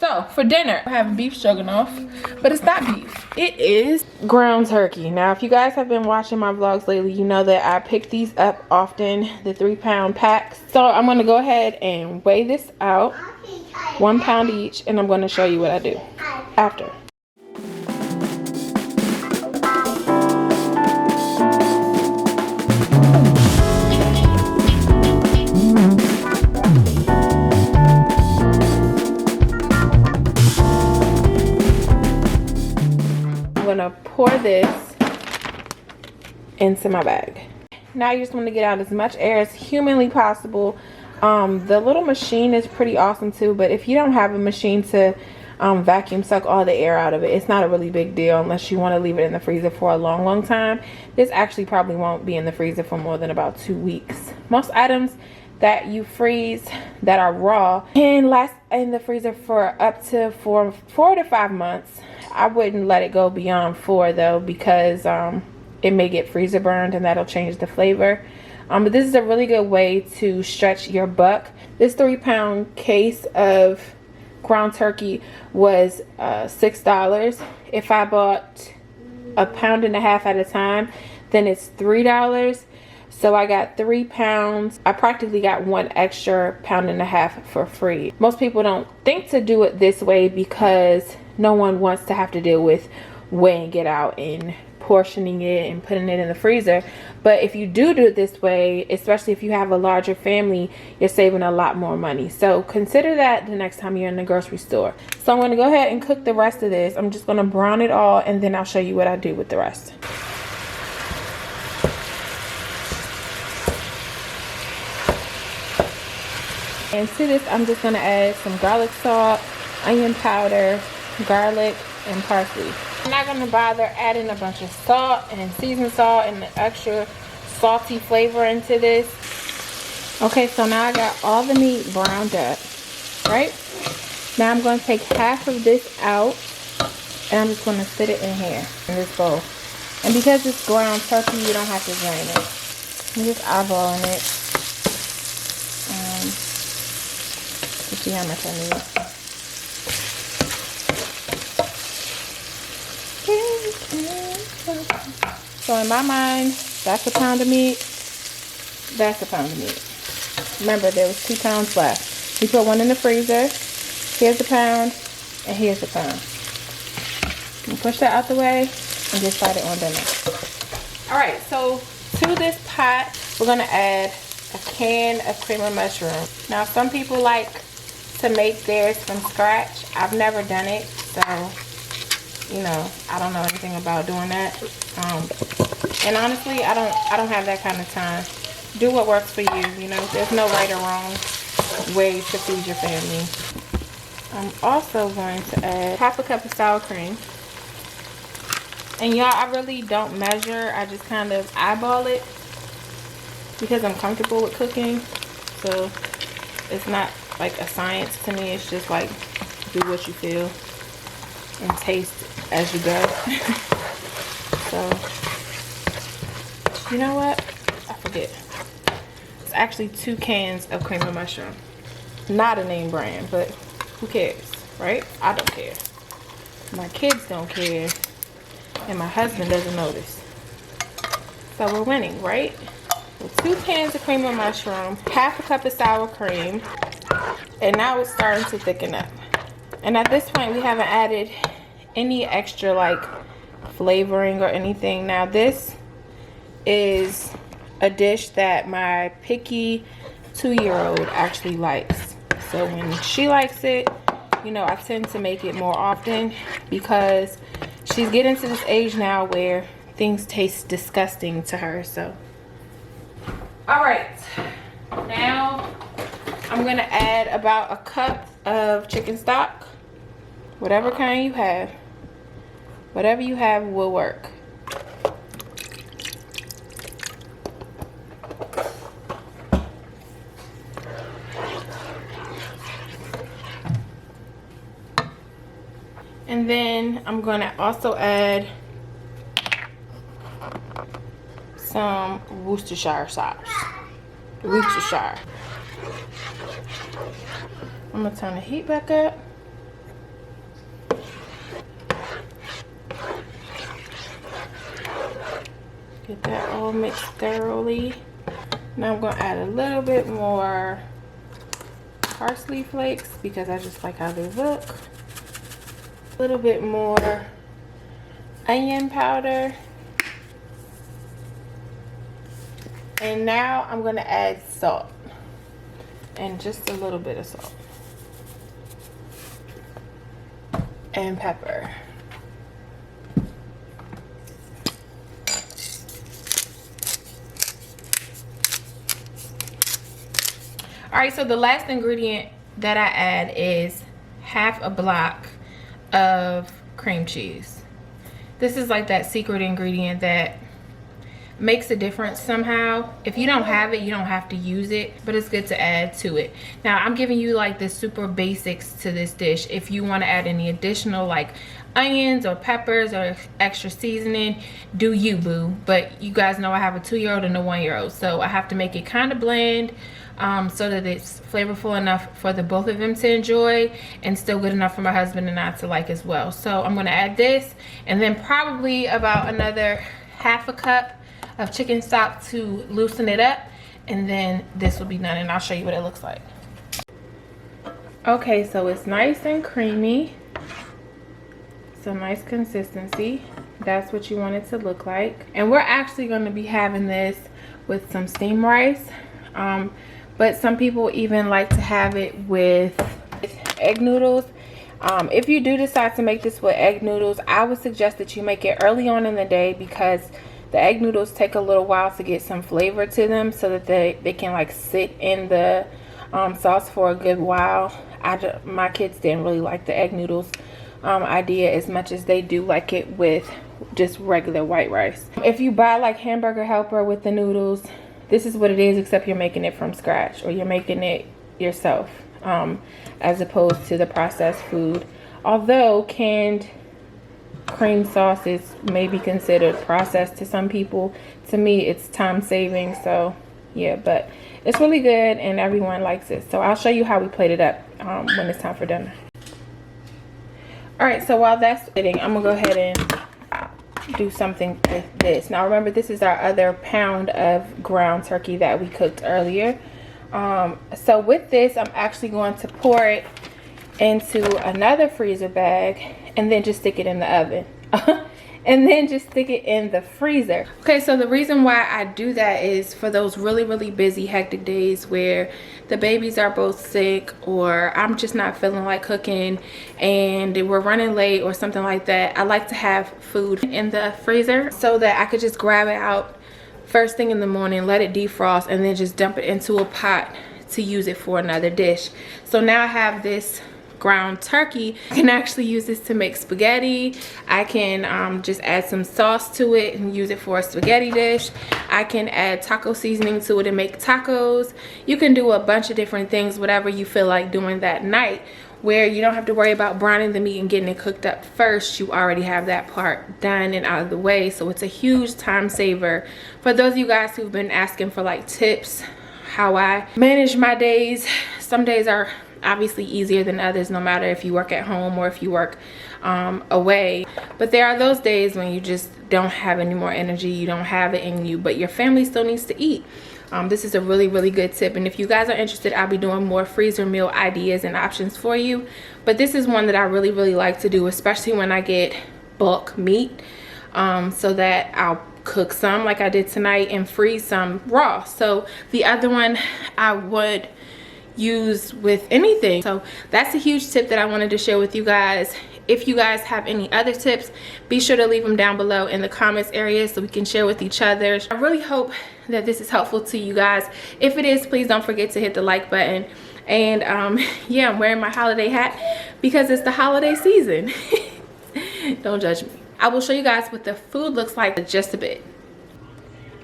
So for dinner, I have beef stroganoff, but it's not beef. It is ground turkey. Now, if you guys have been watching my vlogs lately, you know that I pick these up often, the 3-pound packs. So I'm gonna go ahead and weigh this out, 1 pound each, and I'm gonna show you what I do after. I'm gonna pour this into my bag. Now you just want to get out as much air as humanly possible. The little machine is pretty awesome too, but if you don't have a machine to vacuum suck all the air out of it, it's not a really big deal unless you want to leave it in the freezer for a long time. This actually probably won't be in the freezer for more than about 2 weeks. Most items that you freeze that are raw can last in the freezer for up to 4 to 5 months. I wouldn't let it go beyond 4 though, because it may get freezer burned and that'll change the flavor. But this is a really good way to stretch your buck. This 3-pound case of ground turkey was $6. If I bought 1.5 pounds at a time, then it's $3. So I got 3 pounds. I practically got 1 extra 1.5 pounds for free. Most people don't think to do it this way because no one wants to have to deal with weighing it out and portioning it and putting it in the freezer. But if you do it this way, especially if you have a larger family, you're saving a lot more money. So consider that the next time you're in the grocery store. So I'm going to go ahead and cook the rest of this. I'm just going to brown it all and then I'll show you what I do with the rest. And to this, I'm just going to add some garlic salt, onion powder, garlic, and parsley. I'm not going to bother adding a bunch of salt and seasoned salt and the extra salty flavor into this. Okay, so now I got all the meat browned up, right? Now I'm going to take half of this out and I'm just going to sit it in here, in this bowl. And because it's ground turkey, you don't have to drain it. I'm just eyeballing it. To see how much I need. So in my mind, that's 1 pound of meat. That's 1 pound of meat. Remember, there was 2 pounds left. We put 1 in the freezer. Here's 1 pound, and here's 1 pound. And push that out the way and get started on dinner. All right, so to this pot, we're gonna add a can of cream of mushroom. Now, some people like to make theirs from scratch. I've never done it, so you know, I don't know anything about doing that. And honestly, I don't have that kind of time. Do what works for you, you know. There's no right or wrong way to feed your family. I'm also going to add 1/2 cup of sour cream. And y'all, I really don't measure. I just kind of eyeball it because I'm comfortable with cooking. So it's not like a science to me. It's just like do what you feel and taste as you go. So you know what, I forget, it's actually 2 cans of cream of mushroom. Not a name brand, but who cares, right? I don't care, my kids don't care, and my husband doesn't notice. So we're winning, right? So 2 cans of cream of mushroom, 1/2 cup of sour cream, and now it's starting to thicken up. And at this point, we haven't added any extra like flavoring or anything. Now this is a dish that my picky 2-year-old actually likes. So when she likes it, you know, I tend to make it more often because she's getting to this age now where things taste disgusting to her. So all right, now I'm gonna add about 1 cup of chicken stock. Whatever kind you have. Whatever you have will work. And then I'm going to also add some Worcestershire sauce. Worcestershire. I'm going to turn the heat back up. Get that all mixed thoroughly. Now I'm gonna add a little bit more parsley flakes because I just like how they look. A little bit more onion powder. And now I'm gonna add salt. And just a little bit of salt. And pepper. All right, so the last ingredient that I add is half a block of cream cheese. This is like that secret ingredient that makes a difference somehow. If you don't have it, you don't have to use it, but it's good to add to it. Now I'm giving you like the super basics to this dish. If you want to add any additional like onions or peppers or extra seasoning, do you, boo. But you guys know I have a 2-year-old and a 1-year-old, so I have to make it kind of bland so that it's flavorful enough for the both of them to enjoy and still good enough for my husband and I to like as well. So I'm going to add this and then probably about another half a cup of chicken stock to loosen it up, and then this will be done and I'll show you what it looks like. Okay, so it's nice and creamy. It's a nice consistency. That's what you want it to look like. And we're actually going to be having this with some steamed rice, but some people even like to have it with egg noodles. If you do decide to make this with egg noodles, I would suggest that you make it early on in the day because the egg noodles take a little while to get some flavor to them so that they can like sit in the sauce for a good while. My kids didn't really like the egg noodles idea as much as they do like it with just regular white rice. If you buy like Hamburger Helper with the noodles, this is what it is, except you're making it from scratch or you're making it yourself as opposed to the processed food. Although canned cream sauces may be considered processed to some people, to me it's time saving. So yeah, but it's really good and everyone likes it. So I'll show you how we plate it up when it's time for dinner. All right, so while that's sitting, I'm gonna go ahead and do something with this. Now remember, this is our other pound of ground turkey that we cooked earlier. So with this, I'm actually going to pour it into another freezer bag and then just stick it in the oven. And then just stick it in the freezer. Okay, so the reason why I do that is for those really busy hectic days where the babies are both sick or I'm just not feeling like cooking and we're running late or something like that. I like to have food in the freezer so that I could just grab it out first thing in the morning, let it defrost, and then just dump it into a pot to use it for another dish. So now I have this ground turkey. I can actually use this to make spaghetti. I can just add some sauce to it and use it for a spaghetti dish. I can add taco seasoning to it and make tacos. You can do a bunch of different things, whatever you feel like doing that night, where you don't have to worry about browning the meat and getting it cooked up first. You already have that part done and out of the way. So it's a huge time saver. For those of you guys who've been asking for like tips, how I manage my days, some days are obviously easier than others, no matter if you work at home or if you work away. But there are those days when you just don't have any more energy, you don't have it in you, but your family still needs to eat. This is a really good tip, and if you guys are interested, I'll be doing more freezer meal ideas and options for you. But this is one that I really like to do, especially when I get bulk meat, so that I'll cook some like I did tonight and freeze some raw. So the other one I would use with anything. So that's a huge tip that I wanted to share with you guys. If you guys have any other tips, be sure to leave them down below in the comments area so we can share with each other. I really hope that this is helpful to you guys. If it is, please don't forget to hit the like button. And yeah, I'm wearing my holiday hat because it's the holiday season. Don't judge me. I will show you guys what the food looks like in just a bit.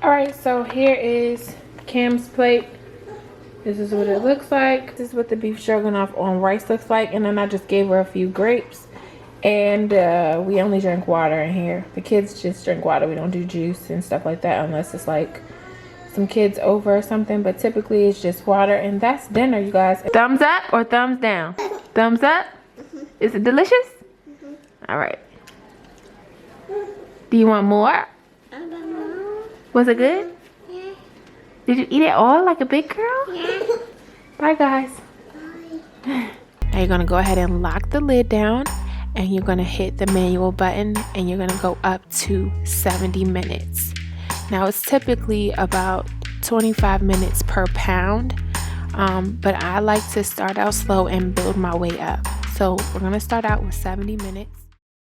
All right, so here is Cam's plate. This is what it looks like. This is what the beef stroganoff on rice looks like. And then I just gave her a few grapes. And we only drink water in here. The kids just drink water. We don't do juice and stuff like that unless it's like some kids over or something. But typically it's just water. And that's dinner, you guys. Thumbs up or thumbs down? Thumbs up? Is it delicious? All right. Do you want more? Was it good? Yeah. Did you eat it all like a big girl? Yeah. Bye, guys. Bye. Now you're gonna go ahead and lock the lid down, and you're gonna hit the manual button, and you're gonna go up to 70 minutes. Now it's typically about 25 minutes per pound, but I like to start out slow and build my way up. So we're gonna start out with 70 minutes.